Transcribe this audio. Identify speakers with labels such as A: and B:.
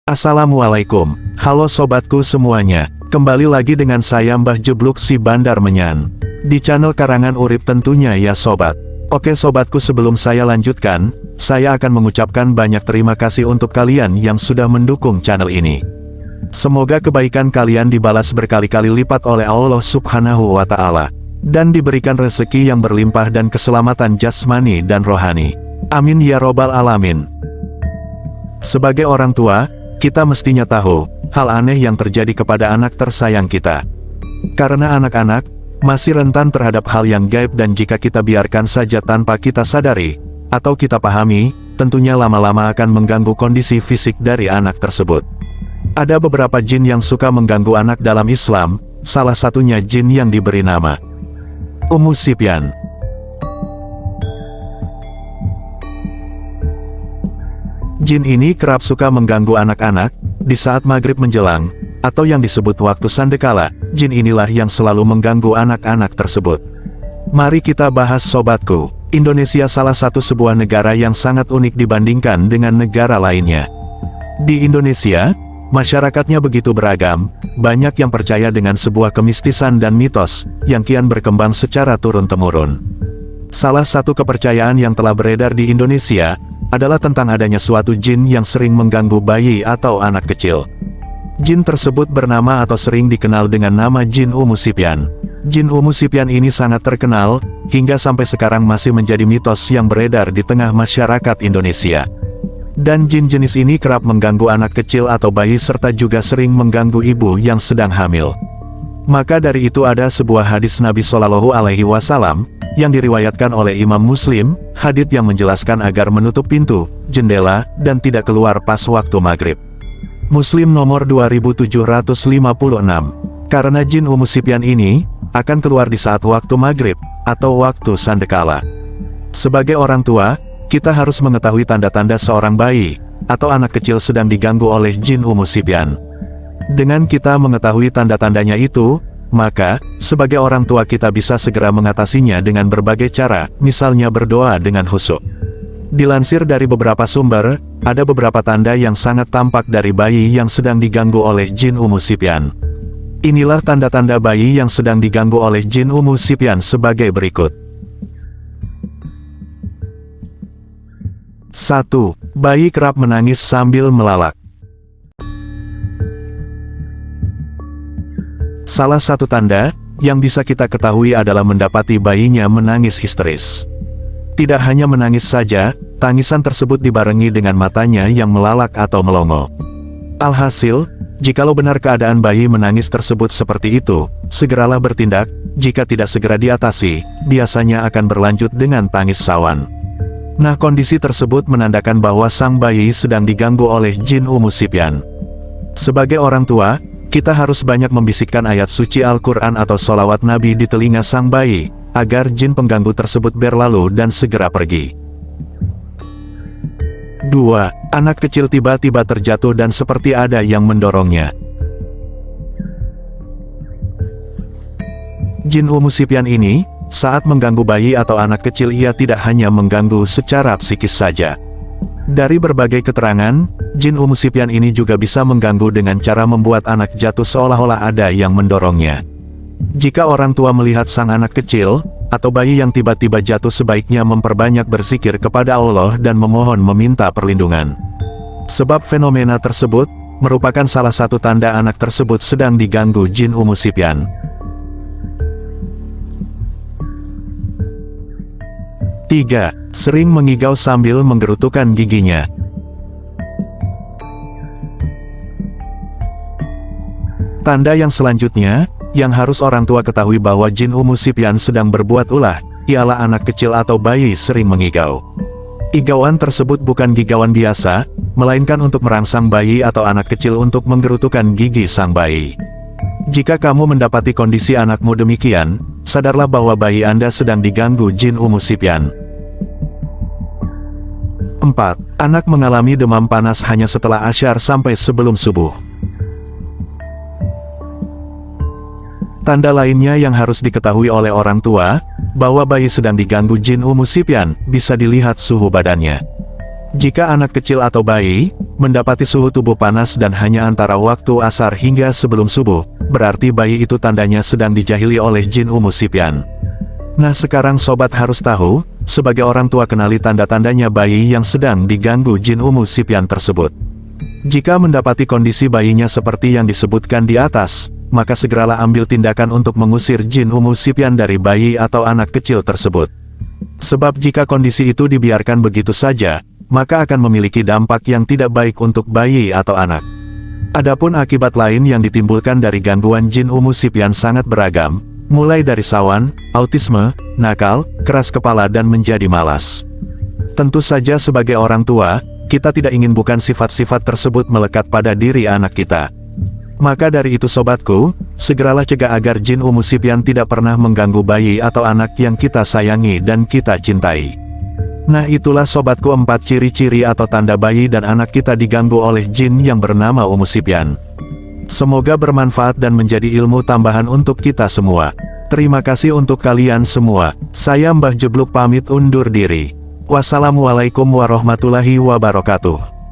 A: Assalamualaikum, halo sobatku semuanya, kembali lagi dengan saya Mbah Jebluk si Bandar Menyan, di channel Karangan Urip tentunya ya sobat. Oke sobatku, sebelum saya lanjutkan, saya akan mengucapkan banyak terima kasih untuk kalian yang sudah mendukung channel ini. Semoga kebaikan kalian dibalas berkali-kali lipat oleh Allah Subhanahu wa Ta'ala, dan diberikan rezeki yang berlimpah dan keselamatan jasmani dan rohani. Amin ya robbal alamin. Sebagai orang tua, kita mestinya tahu hal aneh yang terjadi kepada anak tersayang kita. Karena anak-anak masih rentan terhadap hal yang gaib, dan jika kita biarkan saja tanpa kita sadari atau kita pahami, tentunya lama-lama akan mengganggu kondisi fisik dari anak tersebut. Ada beberapa jin yang suka mengganggu anak dalam Islam, salah satunya jin yang diberi nama Ummu Sibyan. Jin ini kerap suka mengganggu anak-anak di saat maghrib menjelang, atau yang disebut waktu sandekala. Jin inilah yang selalu mengganggu anak-anak tersebut. Mari kita bahas sobatku. Indonesia salah satu sebuah negara yang sangat unik dibandingkan dengan negara lainnya. Di Indonesia, masyarakatnya begitu beragam, banyak yang percaya dengan sebuah kemistisan dan mitos yang kian berkembang secara turun-temurun. Salah satu kepercayaan yang telah beredar di Indonesia adalah tentang adanya suatu jin yang sering mengganggu bayi atau anak kecil. Jin tersebut bernama atau sering dikenal dengan nama Jin Ummu Sibyan. Jin Ummu Sibyan ini sangat terkenal, hingga sampai sekarang masih menjadi mitos yang beredar di tengah masyarakat Indonesia. Dan jin jenis ini kerap mengganggu anak kecil atau bayi, serta juga sering mengganggu ibu yang sedang hamil. Maka dari itu ada sebuah hadis Nabi Shallallahu Alaihi Wasallam yang diriwayatkan oleh Imam Muslim, hadits yang menjelaskan agar menutup pintu, jendela, dan tidak keluar pas waktu maghrib. Muslim nomor 2756. Karena jin Ummu Sibyan ini akan keluar di saat waktu maghrib atau waktu sandekala. Sebagai orang tua, kita harus mengetahui tanda-tanda seorang bayi atau anak kecil sedang diganggu oleh jin Ummu Sibyan. Dengan kita mengetahui tanda-tandanya itu, maka, sebagai orang tua kita bisa segera mengatasinya dengan berbagai cara, misalnya berdoa dengan khusyuk. Dilansir dari beberapa sumber, ada beberapa tanda yang sangat tampak dari bayi yang sedang diganggu oleh jin Ummu Sibyan. Inilah tanda-tanda bayi yang sedang diganggu oleh jin Ummu Sibyan sebagai berikut. 1. Bayi kerap menangis sambil melalak. Salah satu tanda yang bisa kita ketahui adalah mendapati bayinya menangis histeris. Tidak hanya menangis saja, tangisan tersebut dibarengi dengan matanya yang melalak atau melongo. Alhasil, jikalau benar keadaan bayi menangis tersebut seperti itu, segeralah bertindak. Jika tidak segera diatasi, biasanya akan berlanjut dengan tangis sawan. Nah, kondisi tersebut menandakan bahwa sang bayi sedang diganggu oleh jin Ummu Sibyan. Sebagai orang tua, kita harus banyak membisikkan ayat suci Al-Quran atau sholawat Nabi di telinga sang bayi, agar jin pengganggu tersebut berlalu dan segera pergi. 2. Anak kecil tiba-tiba terjatuh dan seperti ada yang mendorongnya. Jin Ummu Sibyan ini, saat mengganggu bayi atau anak kecil, ia tidak hanya mengganggu secara psikis saja. Dari berbagai keterangan, jin Ummu Sibyan ini juga bisa mengganggu dengan cara membuat anak jatuh seolah-olah ada yang mendorongnya. Jika orang tua melihat sang anak kecil atau bayi yang tiba-tiba jatuh, sebaiknya memperbanyak berzikir kepada Allah dan memohon meminta perlindungan. Sebab fenomena tersebut merupakan salah satu tanda anak tersebut sedang diganggu jin Ummu Sibyan. 3. Sering mengigau sambil menggerutukan giginya. Tanda yang selanjutnya, yang harus orang tua ketahui bahwa jin Ummu Sibyan sedang berbuat ulah, ialah anak kecil atau bayi sering mengigau. Igauan tersebut bukan gigauan biasa, melainkan untuk merangsang bayi atau anak kecil untuk menggerutukan gigi sang bayi. Jika kamu mendapati kondisi anakmu demikian, sadarlah bahwa bayi Anda sedang diganggu jin Ummu Sibyan. 4. Anak mengalami demam panas hanya setelah asyar sampai sebelum subuh. Tanda lainnya yang harus diketahui oleh orang tua, bahwa bayi sedang diganggu jin Ummu Sibyan, bisa dilihat suhu badannya. Jika anak kecil atau bayi Mendapati suhu tubuh panas dan hanya antara waktu asar hingga sebelum subuh, berarti bayi itu tandanya sedang dijahili oleh jin Umu Sipyan. Nah sekarang sobat harus tahu, sebagai orang tua kenali tanda-tandanya bayi yang sedang diganggu jin Umu Sipyan tersebut. Jika mendapati kondisi bayinya seperti yang disebutkan di atas, maka segeralah ambil tindakan untuk mengusir jin Umu Sipyan dari bayi atau anak kecil tersebut. Sebab jika kondisi itu dibiarkan begitu saja, maka akan memiliki dampak yang tidak baik untuk bayi atau anak. Adapun akibat lain yang ditimbulkan dari gangguan jin Umu Sipyan sangat beragam, mulai dari sawan, autisme, nakal, keras kepala dan menjadi malas. Tentu saja sebagai orang tua, kita tidak ingin bukan sifat-sifat tersebut melekat pada diri anak kita. Maka dari itu sobatku, segeralah cegah agar jin Umu Sipyan tidak pernah mengganggu bayi atau anak yang kita sayangi dan kita cintai. Nah itulah sobatku 4 ciri-ciri atau tanda bayi dan anak kita diganggu oleh jin yang bernama Umu Sipyan. Semoga bermanfaat dan menjadi ilmu tambahan untuk kita semua. Terima kasih untuk kalian semua. Saya Mbah Jebluk pamit undur diri. Wassalamualaikum warahmatullahi wabarakatuh.